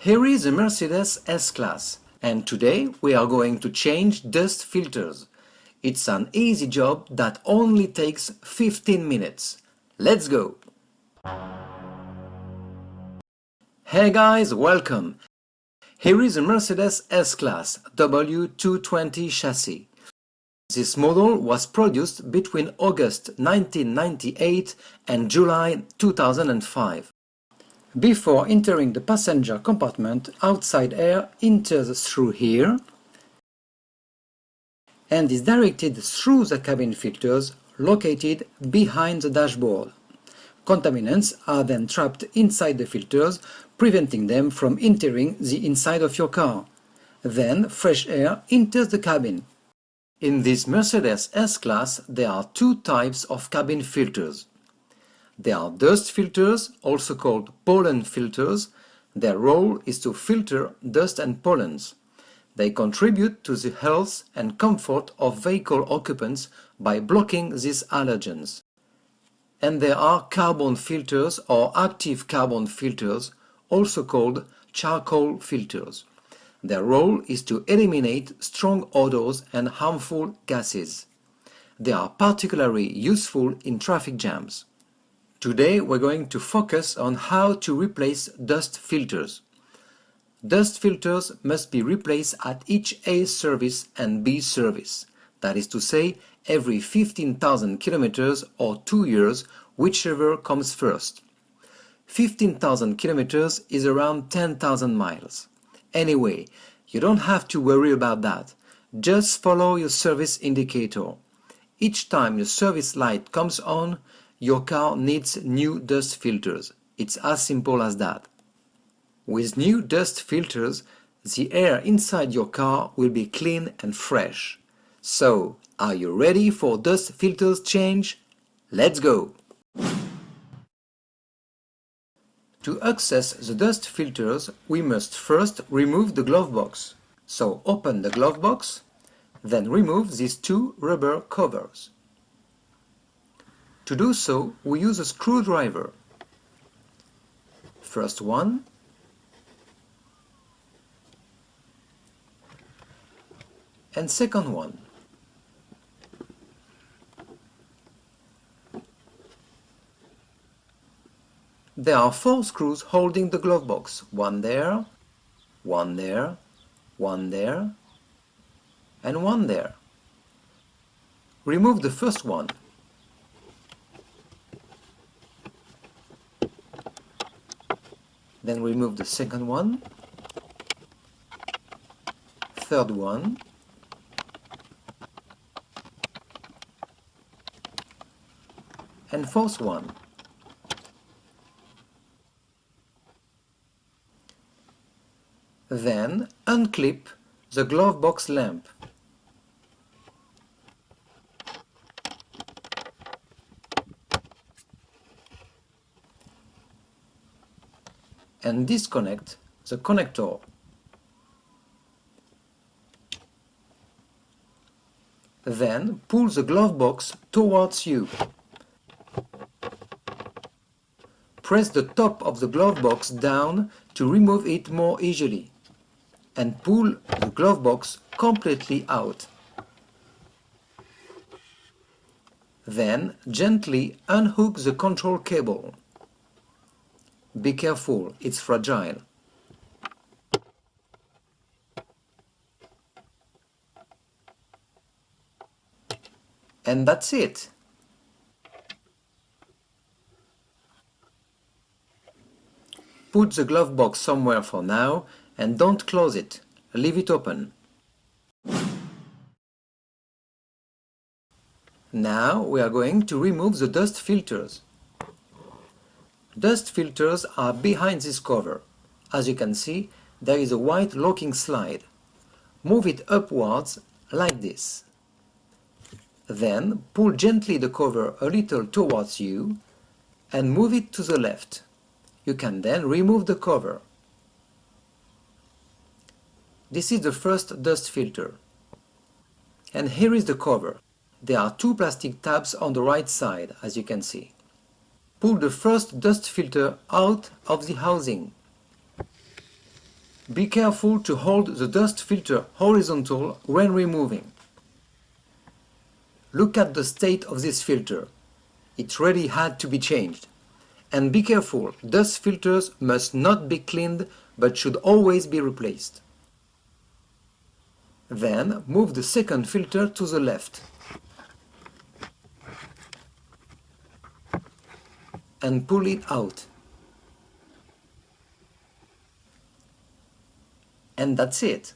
Here is a Mercedes S Class, and today we are going to change dust filters. It's an easy job that only takes 15 minutes. Let's go! Hey guys, welcome! Here is a Mercedes S Class W220 chassis. This model was produced between August 1998 and July 2005. Before entering the passenger compartment, outside air enters through here and is directed through the cabin filters located behind the dashboard. Contaminants are then trapped inside the filters, preventing them from entering the inside of your car. Then fresh air enters the cabin. In this Mercedes S Class, there are two types of cabin filters. There are dust filters, also called pollen filters. Their role is to filter dust and pollens. They contribute to the health and comfort of vehicle occupants by blocking these allergens. And there are carbon filters or active carbon filters, also called charcoal filters. Their role is to eliminate strong odors and harmful gases. They are particularly useful in traffic jams. Today we're going to focus on how to replace dust filters. Dust filters must be replaced at each A service and B service. That is to say, every 15,000 kilometers or 2 years, whichever comes first. 15,000 kilometers is around 10,000 miles. Anyway, you don't have to worry about that. Just follow your service indicator. Each time your service light comes on, your car needs new dust filters. It's as simple as that. With new dust filters, the air inside your car will be clean and fresh. So, are you ready for dust filters change? Let's go! To access the dust filters, we must first remove the glove box. So open the glove box, then remove these two rubber covers. To do so, we use a screwdriver. First one, and second one. There are 4 screws holding the glove box, one there, one there, one there, and one there. Remove the first one. Then remove the second one, third one, and fourth one. Then unclip the glove box lamp. And disconnect the connector. Then pull the glove box towards you. Press the top of the glove box down to remove it more easily, and pull the glove box completely out. Then gently unhook the control cable. Be careful, it's fragile. And that's it. Put the glove box somewhere for now and don't close it. Leave it open. Now we are going to remove the dust filters. Dust filters are behind this cover. As you can see, there is a white locking slide. Move it upwards like this. Then pull gently the cover a little towards you and move it to the left. You can then remove the cover. This is the first dust filter. And here is the cover. There are 2 plastic tabs on the right side, as you can see. Pull the first dust filter out of the housing. Be careful to hold the dust filter horizontal when removing. Look at the state of this filter. It really had to be changed. And be careful, dust filters must not be cleaned but should always be replaced. Then move the second filter to the left and pull it out. And that's it.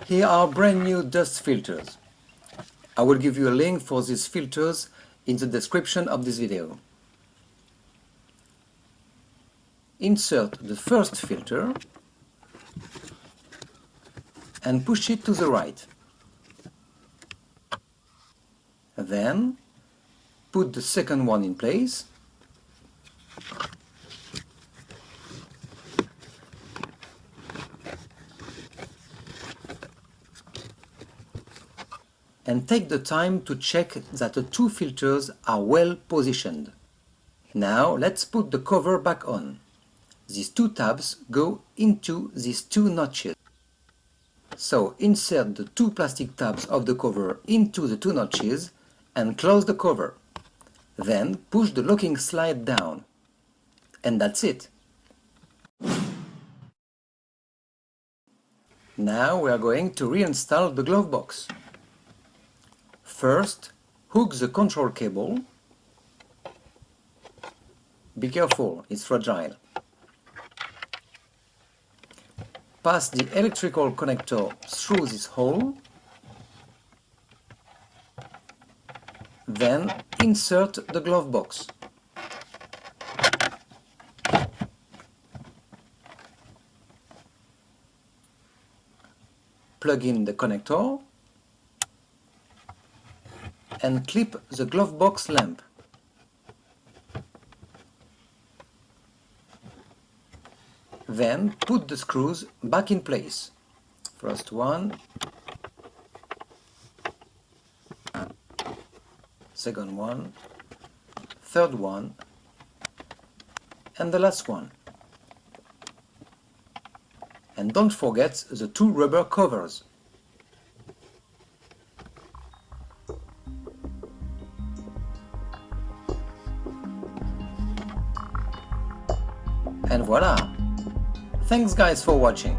Here are brand new dust filters. I will give you a link for these filters in the description of this video. Insert the first filter and push it to the right. Then put the second one in place. And take the time to check that the two filters are well positioned. Now let's put the cover back on. These two tabs go into these two notches. So insert the two plastic tabs of the cover into the two notches and close the cover. Then push the locking slide down. And that's it. Now we are going to reinstall the glove box. First, hook the control cable. Be careful, it's fragile. Pass the electrical connector through this hole. Then insert the glove box. Plug in the connector and clip the glove box lamp. Then put the screws back in place. First one, second one, third one, and the last one. And don't forget the two rubber covers. And voila! Thanks guys for watching.